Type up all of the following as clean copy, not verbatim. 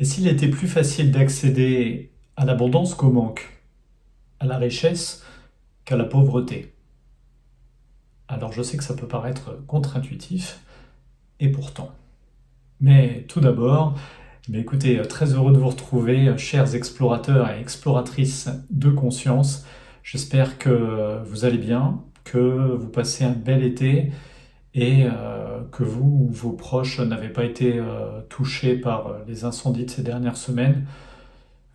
Et s'il était plus facile d'accéder à l'abondance qu'au manque, à la richesse qu'à la pauvreté? Alors je sais que ça peut paraître contre-intuitif, et pourtant. Mais tout d'abord, écoutez, très heureux de vous retrouver, chers explorateurs et exploratrices de conscience. J'espère que vous allez bien, que vous passez un bel été et que vous ou vos proches n'avez pas été touchés par les incendies de ces dernières semaines.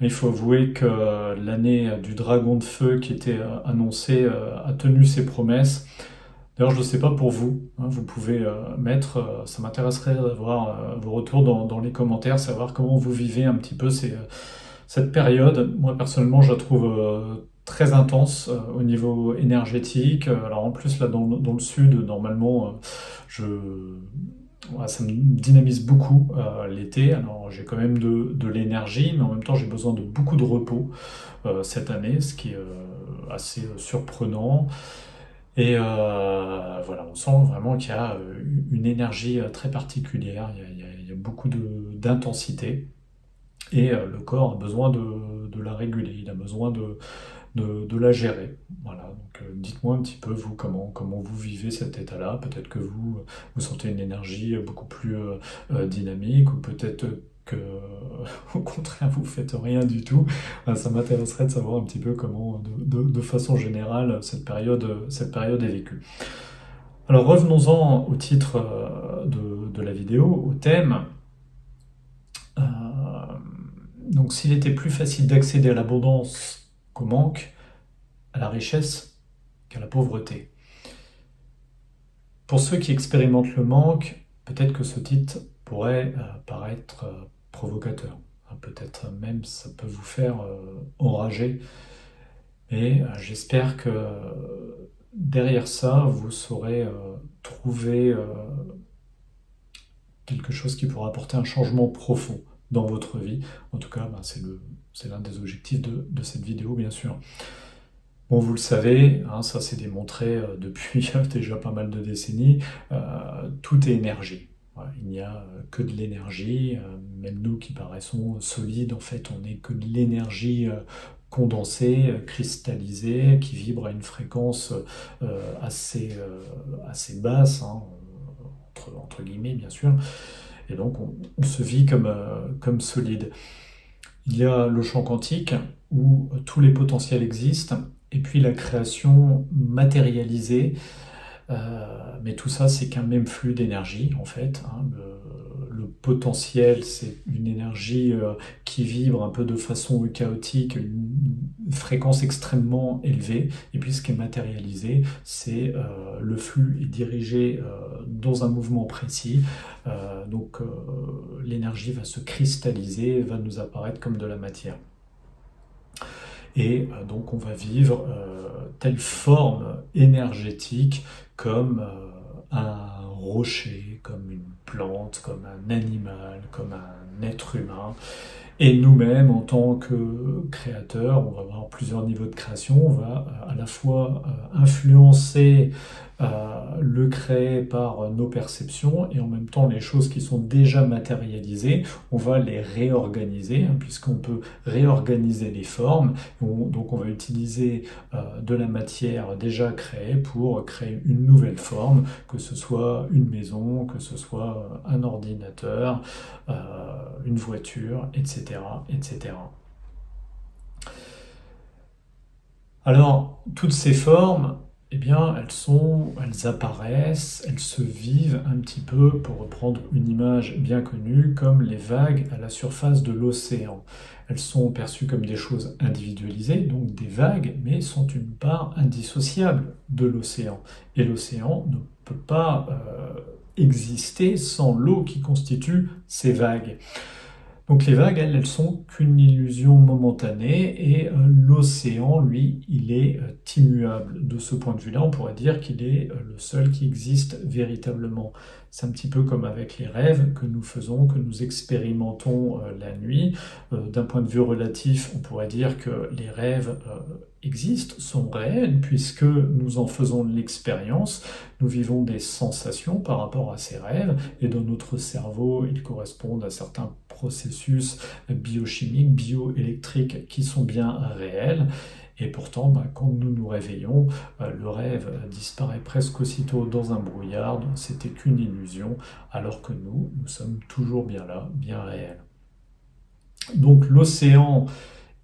Il faut avouer que l'année du dragon de feu qui était annoncée a tenu ses promesses. D'ailleurs, je ne sais pas pour vous, hein, vous pouvez mettre, ça m'intéresserait d'avoir vos retours dans les commentaires, savoir comment vous vivez un petit peu cette période. Moi, personnellement, je la trouve très intense au niveau énergétique. Alors en plus, là, dans le sud, normalement, voilà, ça me dynamise beaucoup l'été. Alors j'ai quand même de l'énergie, mais en même temps, j'ai besoin de beaucoup de repos cette année, ce qui est assez surprenant. Et voilà, on sent vraiment qu'il y a une énergie très particulière, il y a beaucoup d'intensité, et le corps a besoin de la réguler, il a besoin de la gérer. Voilà, donc dites-moi un petit peu, vous, comment vous vivez cet état-là. Peut-être que vous sentez une énergie beaucoup plus dynamique, ou peut-être que, au contraire, vous faites rien du tout. Ça m'intéresserait de savoir un petit peu comment, de façon générale, cette période est vécue. Alors revenons-en au titre de la vidéo, au thème. Euh, donc s'il était plus facile d'accéder à l'abondance qu'au manque, à la richesse qu'à la pauvreté. Pour ceux qui expérimentent le manque, peut-être que ce titre pourrait paraître provocateur. Peut-être même ça peut vous faire enrager. Et j'espère que derrière ça, vous saurez trouver quelque chose qui pourra apporter un changement profond dans votre vie. En tout cas, c'est l'un des objectifs de cette vidéo, bien sûr. Bon, vous le savez, hein, ça s'est démontré depuis déjà pas mal de décennies, tout est énergie. Voilà, il n'y a que de l'énergie, même nous qui paraissons solides, en fait, on n'est que de l'énergie condensée, cristallisée, qui vibre à une fréquence assez basse, hein, entre guillemets, bien sûr, et donc on se vit comme solide. Il y a le champ quantique, où tous les potentiels existent, et puis la création matérialisée. Mais tout ça, c'est qu'un même flux d'énergie, en fait, hein. Le potentiel, c'est une énergie qui vibre un peu de façon chaotique, une fréquence extrêmement élevée. Et puis ce qui est matérialisé, c'est le flux est dirigé dans un mouvement précis. Donc l'énergie va se cristalliser, va nous apparaître comme de la matière. Et donc on va vivre telle forme énergétique comme un rocher, comme une plante, comme un animal, comme un être humain. Et nous-mêmes, en tant que créateurs, on va avoir plusieurs niveaux de création. On va à la fois influencer le créer par nos perceptions, et en même temps les choses qui sont déjà matérialisées, on va les réorganiser, hein, puisqu'on peut réorganiser les formes. Donc on va utiliser de la matière déjà créée pour créer une nouvelle forme, que ce soit une maison, que ce soit un ordinateur, une voiture, etc., etc. Alors, toutes ces formes, eh bien, elles apparaissent, elles se vivent un petit peu, pour reprendre une image bien connue, comme les vagues à la surface de l'océan. Elles sont perçues comme des choses individualisées, donc des vagues, mais sont une part indissociable de l'océan. Et l'océan ne peut pas exister sans l'eau qui constitue ces vagues. Donc les vagues, elles sont qu'une illusion momentanée, et l'océan, lui, il est immuable. De ce point de vue-là, on pourrait dire qu'il est le seul qui existe véritablement. C'est un petit peu comme avec les rêves que nous faisons, que nous expérimentons la nuit. D'un point de vue relatif, on pourrait dire que les rêves existent, sont réels, puisque nous en faisons l'expérience, nous vivons des sensations par rapport à ces rêves, et dans notre cerveau, ils correspondent à certains processus biochimiques, bioélectriques qui sont bien réels. Et pourtant, quand nous nous réveillons, le rêve disparaît presque aussitôt dans un brouillard, c'était qu'une illusion, alors que nous sommes toujours bien là, bien réels. Donc l'océan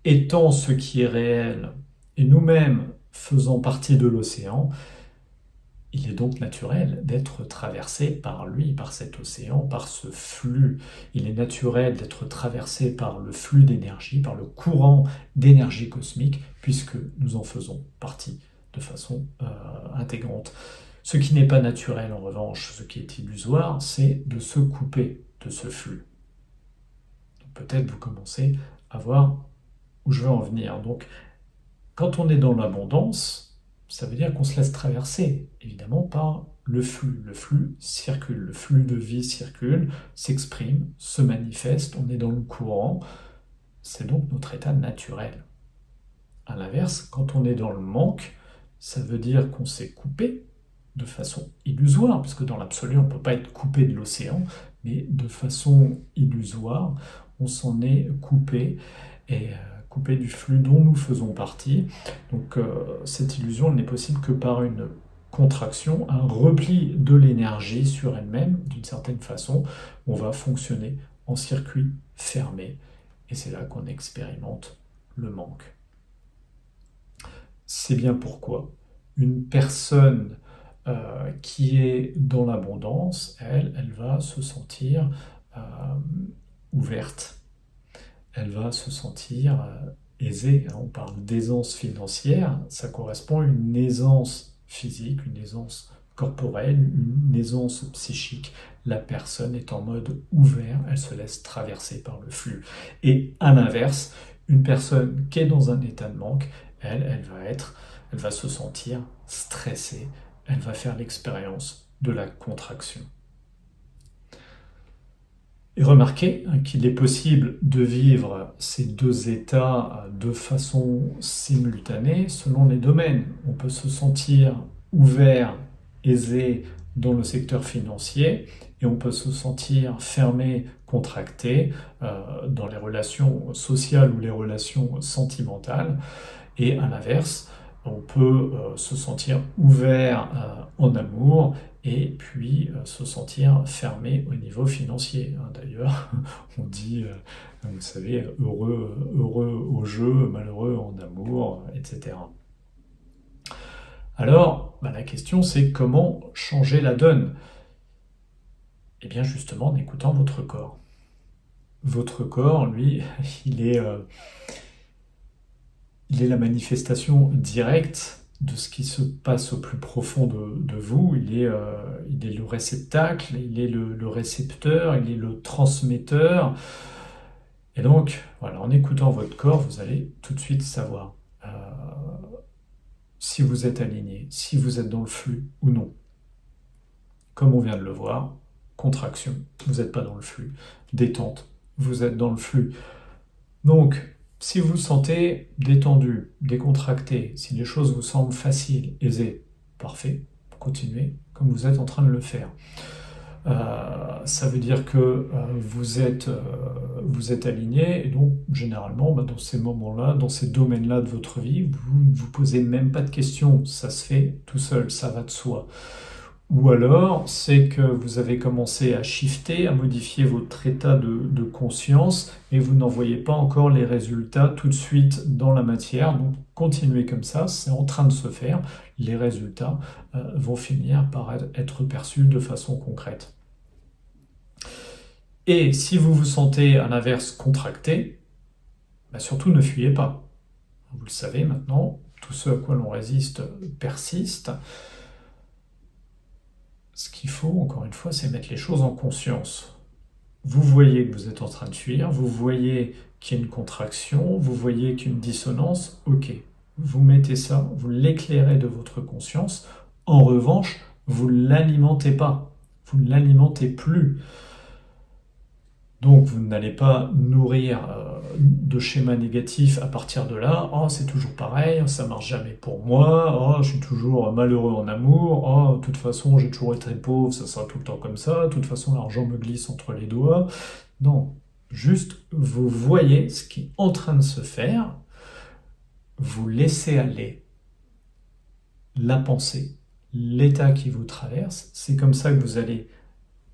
étant ce qui est réel, et nous-mêmes faisant partie de l'océan, il est donc naturel d'être traversé par lui, par cet océan, par ce flux. Il est naturel d'être traversé par le flux d'énergie, par le courant d'énergie cosmique, puisque nous en faisons partie de façon intégrante. Ce qui n'est pas naturel, en revanche, ce qui est illusoire, c'est de se couper de ce flux. Peut-être vous commencez à voir où je veux en venir. Donc, quand on est dans l'abondance, ça veut dire qu'on se laisse traverser, évidemment, par le flux. Le flux circule, le flux de vie circule, s'exprime, se manifeste, on est dans le courant. C'est donc notre état naturel. À l'inverse, quand on est dans le manque, ça veut dire qu'on s'est coupé de façon illusoire, parce que dans l'absolu, on ne peut pas être coupé de l'océan, mais de façon illusoire, on s'en est coupé, et coupé du flux dont nous faisons partie. Donc cette illusion n'est possible que par une contraction, un repli de l'énergie sur elle-même, d'une certaine façon. On va fonctionner en circuit fermé, et c'est là qu'on expérimente le manque. C'est bien pourquoi une personne qui est dans l'abondance, elle va se sentir ouverte. Elle va se sentir aisée. On parle d'aisance financière, ça correspond à une aisance physique, une aisance corporelle, une aisance psychique. La personne est en mode ouvert, elle se laisse traverser par le flux. Et à l'inverse, une personne qui est dans un état de manque, elle va se sentir stressée, elle va faire l'expérience de la contraction. Et remarquez qu'il est possible de vivre ces deux états de façon simultanée selon les domaines. On peut se sentir ouvert, aisé dans le secteur financier et on peut se sentir fermé, contracté dans les relations sociales ou les relations sentimentales. Et à l'inverse, on peut se sentir ouvert en amour et puis se sentir fermé au niveau financier. D'ailleurs, on dit, vous savez, heureux au jeu, malheureux en amour, etc. Alors, la question c'est comment changer la donne? Eh bien justement en écoutant votre corps. Votre corps, lui, il est la manifestation directe de ce qui se passe au plus profond de vous. Il est le réceptacle, il est le récepteur, il est le transmetteur. Et donc, voilà, en écoutant votre corps, vous allez tout de suite savoir si vous êtes aligné, si vous êtes dans le flux ou non. Comme on vient de le voir, contraction, vous n'êtes pas dans le flux. Détente, vous êtes dans le flux. Donc, si vous vous sentez détendu, décontracté, si les choses vous semblent faciles, aisées, parfait, continuez comme vous êtes en train de le faire. Ça veut dire que vous êtes aligné, et donc généralement dans ces moments-là, dans ces domaines-là de votre vie, vous ne vous posez même pas de questions, ça se fait tout seul, ça va de soi. Ou alors, c'est que vous avez commencé à shifter, à modifier votre état de conscience et vous n'en voyez pas encore les résultats tout de suite dans la matière. Donc, continuez comme ça, c'est en train de se faire. Les résultats vont finir par être perçus de façon concrète. Et si vous vous sentez à l'inverse contracté, surtout ne fuyez pas. Vous le savez maintenant, tout ce à quoi l'on résiste persiste. Ce qu'il faut, encore une fois, c'est mettre les choses en conscience. Vous voyez que vous êtes en train de fuir, vous voyez qu'il y a une contraction, vous voyez qu'il y a une dissonance, ok. Vous mettez ça, vous l'éclairez de votre conscience. En revanche, vous ne l'alimentez pas, vous ne l'alimentez plus. Donc vous n'allez pas nourrir de schémas négatifs à partir de là. Oh, c'est toujours pareil, ça marche jamais pour moi. Oh, je suis toujours malheureux en amour. Oh, de toute façon, j'ai toujours été pauvre, ça sera tout le temps comme ça. De toute façon, l'argent me glisse entre les doigts. Non, Juste, vous voyez ce qui est en train de se faire, vous laissez aller la pensée, l'état qui vous traverse. C'est comme ça que vous allez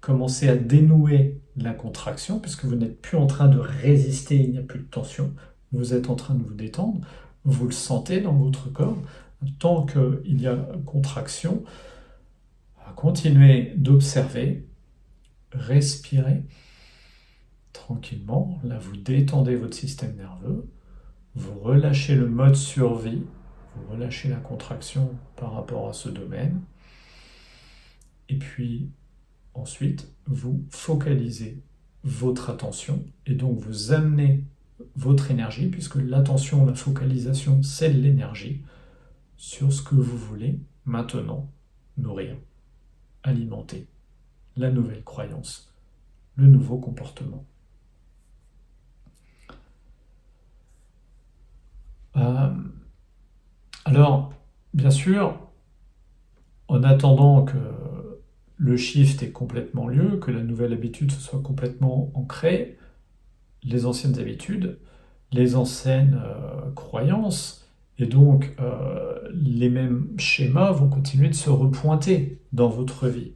commencer à dénouer la contraction, puisque vous n'êtes plus en train de résister, il n'y a plus de tension, vous êtes en train de vous détendre, vous le sentez dans votre corps. Tant qu'il y a contraction, continuez d'observer, respirez tranquillement. Là, vous détendez votre système nerveux, vous relâchez le mode survie, vous relâchez la contraction par rapport à ce domaine, et puis ensuite, vous focalisez votre attention, et donc vous amenez votre énergie, puisque l'attention, la focalisation, c'est de l'énergie, sur ce que vous voulez maintenant nourrir, alimenter la nouvelle croyance, le nouveau comportement. Alors, bien sûr, en attendant que le shift ait complètement lieu, que la nouvelle habitude se soit complètement ancrée, les anciennes habitudes, les anciennes croyances, et donc les mêmes schémas vont continuer de se repointer dans votre vie.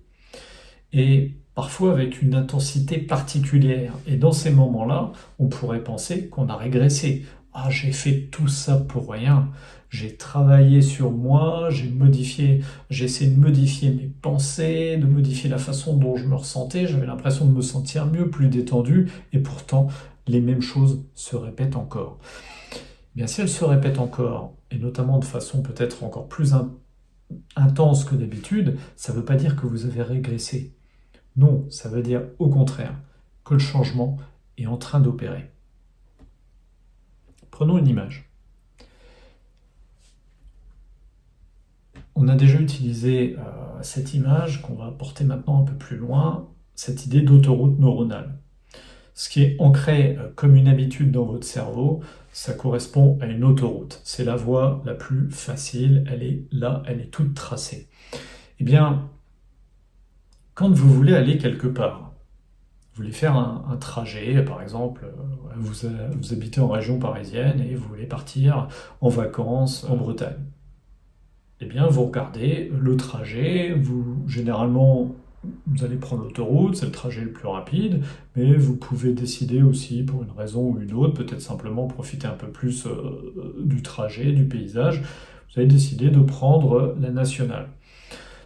Et parfois avec une intensité particulière. Et dans ces moments-là, on pourrait penser qu'on a régressé. Ah, j'ai fait tout ça pour rien. J'ai travaillé sur moi, j'ai essayé de modifier mes pensées, de modifier la façon dont je me ressentais. J'avais l'impression de me sentir mieux, plus détendu, et pourtant, les mêmes choses se répètent encore. Bien, si elles se répètent encore, et notamment de façon peut-être encore plus intense que d'habitude, ça ne veut pas dire que vous avez régressé. Non, ça veut dire au contraire que le changement est en train d'opérer. Prenons une image. On a déjà utilisé cette image qu'on va porter maintenant un peu plus loin, cette idée d'autoroute neuronale. Ce qui est ancré comme une habitude dans votre cerveau, ça correspond à une autoroute. C'est la voie la plus facile, elle est là, elle est toute tracée. Eh bien, quand vous voulez aller quelque part, vous voulez faire un trajet, par exemple, vous habitez en région parisienne et vous voulez partir en vacances en Bretagne. Eh bien, vous regardez le trajet, généralement, vous allez prendre l'autoroute, c'est le trajet le plus rapide, mais vous pouvez décider aussi, pour une raison ou une autre, peut-être simplement profiter un peu plus du trajet, du paysage, vous allez décider de prendre la nationale.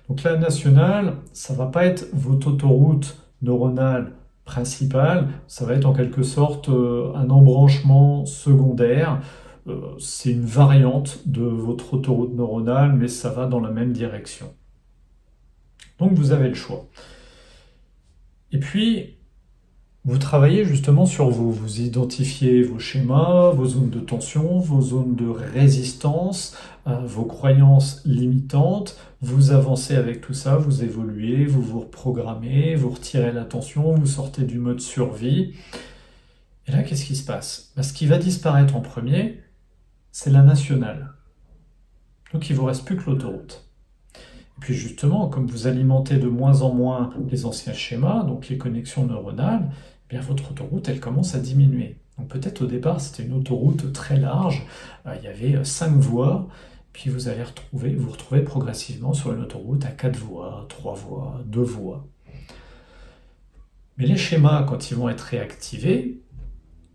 Donc la nationale, ça ne va pas être votre autoroute neuronale principale, ça va être en quelque sorte un embranchement secondaire. C'est une variante de votre autoroute neuronale, mais ça va dans la même direction. Donc vous avez le choix. Et puis, vous travaillez justement sur vous identifiez vos schémas, vos zones de tension, vos zones de résistance, vos croyances limitantes, vous avancez avec tout ça, vous évoluez, vous vous reprogrammez, vous retirez l'attention, vous sortez du mode survie. Et là, qu'est-ce qui se passe? Ce qui va disparaître en premier, c'est la nationale. Donc il ne vous reste plus que l'autoroute. Et puis justement, comme vous alimentez de moins en moins les anciens schémas, donc les connexions neuronales, eh bien votre autoroute, elle commence à diminuer. Donc peut-être au départ, c'était une autoroute très large, il y avait 5 voies, puis vous allez vous retrouver progressivement sur une autoroute à 4 voies, 3 voies, 2 voies. Mais les schémas, quand ils vont être réactivés,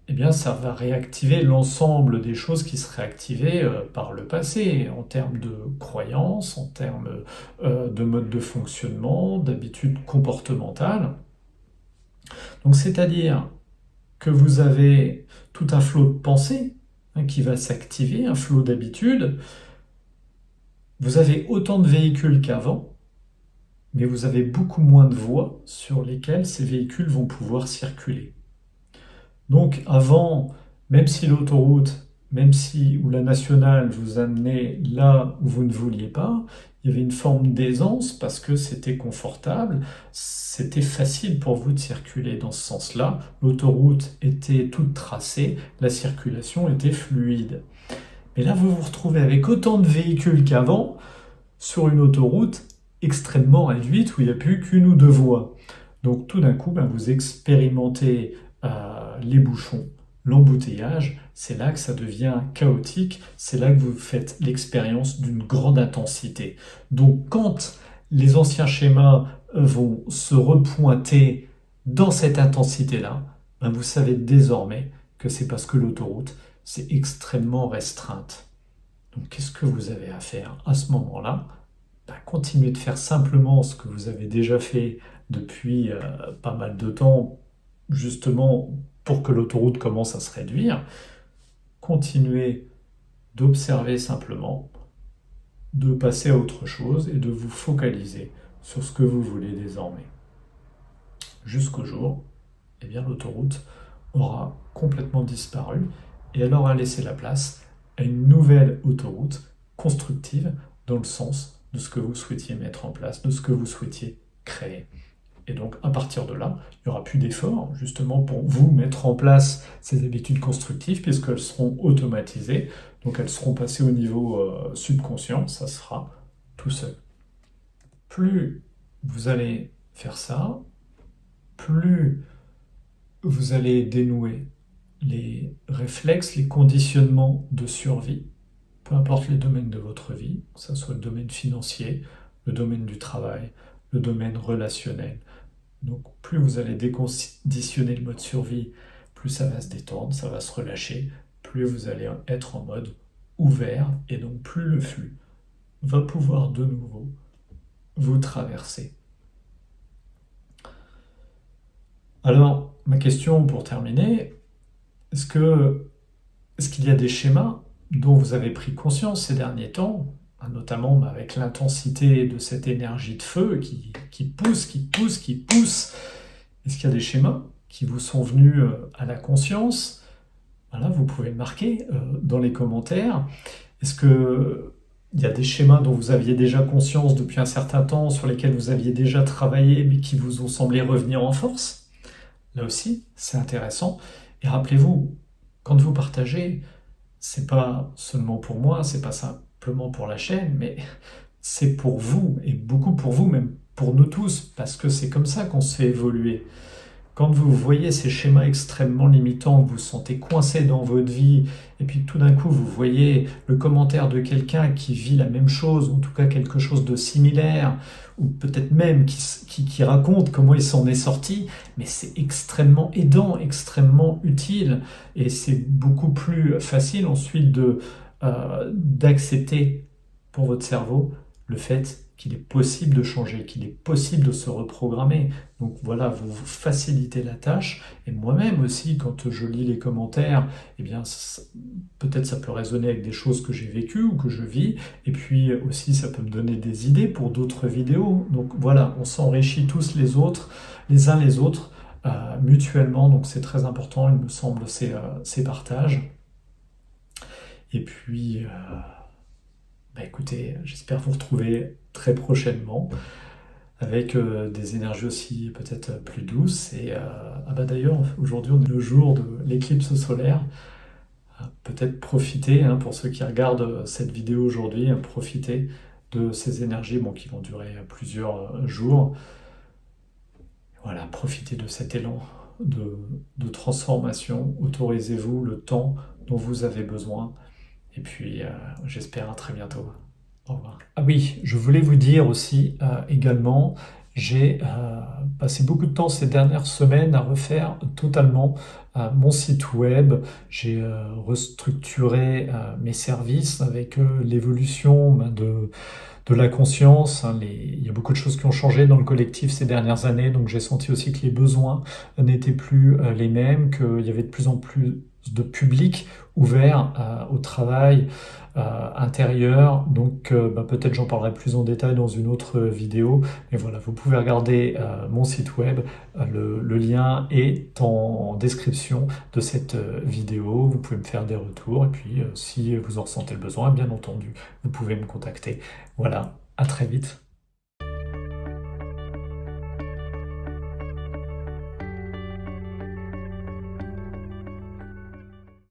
eh bien, ça va réactiver l'ensemble des choses qui seraient activées par le passé, en termes de croyances, en termes de mode de fonctionnement, d'habitudes comportementales. Donc, c'est-à-dire que vous avez tout un flot de pensée qui va s'activer, un flot d'habitudes. Vous avez autant de véhicules qu'avant, mais vous avez beaucoup moins de voies sur lesquelles ces véhicules vont pouvoir circuler. Donc avant, même si l'autoroute, ou la nationale vous amenait là où vous ne vouliez pas, il y avait une forme d'aisance parce que c'était confortable, c'était facile pour vous de circuler dans ce sens-là. L'autoroute était toute tracée, la circulation était fluide. Mais là, vous vous retrouvez avec autant de véhicules qu'avant sur une autoroute extrêmement réduite où il n'y a plus qu'une ou deux voies. Donc tout d'un coup, vous expérimentez les bouchons, l'embouteillage, c'est là que ça devient chaotique, c'est là que vous faites l'expérience d'une grande intensité. Donc quand les anciens schémas vont se repointer dans cette intensité-là, ben vous savez désormais que c'est parce que l'autoroute, c'est extrêmement restreinte. Donc qu'est-ce que vous avez à faire à ce moment-là? Ben, continuez de faire simplement ce que vous avez déjà fait depuis pas mal de temps, justement pour que l'autoroute commence à se réduire. Continuez d'observer simplement, de passer à autre chose et de vous focaliser sur ce que vous voulez désormais. Jusqu'au jour, eh bien, l'autoroute aura complètement disparu et elle aura laissé la place à une nouvelle autoroute constructive dans le sens de ce que vous souhaitiez mettre en place, de ce que vous souhaitiez créer. Et donc, à partir de là, il n'y aura plus d'efforts, justement, pour vous mettre en place ces habitudes constructives, puisqu'elles seront automatisées. Donc, elles seront passées au niveau subconscient, ça sera tout seul. Plus vous allez faire ça, plus vous allez dénouer les réflexes, les conditionnements de survie, peu importe les domaines de votre vie, que ce soit le domaine financier, le domaine du travail, le domaine relationnel. Donc plus vous allez déconditionner le mode survie, plus ça va se détendre, ça va se relâcher, plus vous allez être en mode ouvert, et donc plus le flux va pouvoir de nouveau vous traverser. Alors, ma question pour terminer, est-ce qu'il y a des schémas dont vous avez pris conscience ces derniers temps, notamment avec l'intensité de cette énergie de feu qui pousse, qui pousse, qui pousse? Est-ce qu'il y a des schémas qui vous sont venus à la conscience? Voilà, vous pouvez le marquer dans les commentaires. Est-ce qu'il y a des schémas dont vous aviez déjà conscience depuis un certain temps, sur lesquels vous aviez déjà travaillé, mais qui vous ont semblé revenir en force? Là aussi, c'est intéressant. Et rappelez-vous, quand vous partagez, c'est pas seulement pour moi, c'est pas simplement pour la chaîne, mais c'est pour vous, et beaucoup pour vous, même pour nous tous, parce que c'est comme ça qu'on se fait évoluer. Quand vous voyez ces schémas extrêmement limitants, vous vous sentez coincé dans votre vie, et puis tout d'un coup vous voyez le commentaire de quelqu'un qui vit la même chose, ou en tout cas quelque chose de similaire, ou peut-être même qui raconte comment il s'en est sorti, mais c'est extrêmement aidant, extrêmement utile, et c'est beaucoup plus facile ensuite d'accepter pour votre cerveau le fait qu'il est possible de changer, qu'il est possible de se reprogrammer. Donc voilà, vous facilitez la tâche. Et moi-même aussi, quand je lis les commentaires, eh bien, peut-être ça peut résonner avec des choses que j'ai vécues ou que je vis. Et puis aussi, ça peut me donner des idées pour d'autres vidéos. Donc voilà, on s'enrichit tous les uns les autres, mutuellement. Donc c'est très important, il me semble, ces partages. Et puis... écoutez, j'espère vous retrouver très prochainement avec des énergies aussi peut-être plus douces. Et d'ailleurs, aujourd'hui, on est le jour de l'éclipse solaire. Peut-être profitez, pour ceux qui regardent cette vidéo aujourd'hui, profitez de ces énergies qui vont durer plusieurs jours. Voilà, profitez de cet élan de transformation. Autorisez-vous le temps dont vous avez besoin. Et puis, j'espère à très bientôt. Au revoir. Ah oui, je voulais vous dire aussi également, j'ai passé beaucoup de temps ces dernières semaines à refaire totalement mon site web. J'ai restructuré mes services avec l'évolution de la conscience. Il y a beaucoup de choses qui ont changé dans le collectif ces dernières années, donc j'ai senti aussi que les besoins n'étaient plus les mêmes, qu'il y avait de plus en plus de public ouvert au travail intérieur. Donc peut-être j'en parlerai plus en détail dans une autre vidéo. Mais voilà, vous pouvez regarder mon site web. Le lien est en description de cette vidéo. Vous pouvez me faire des retours. Et puis si vous en ressentez le besoin, bien entendu, vous pouvez me contacter. Voilà, à très vite.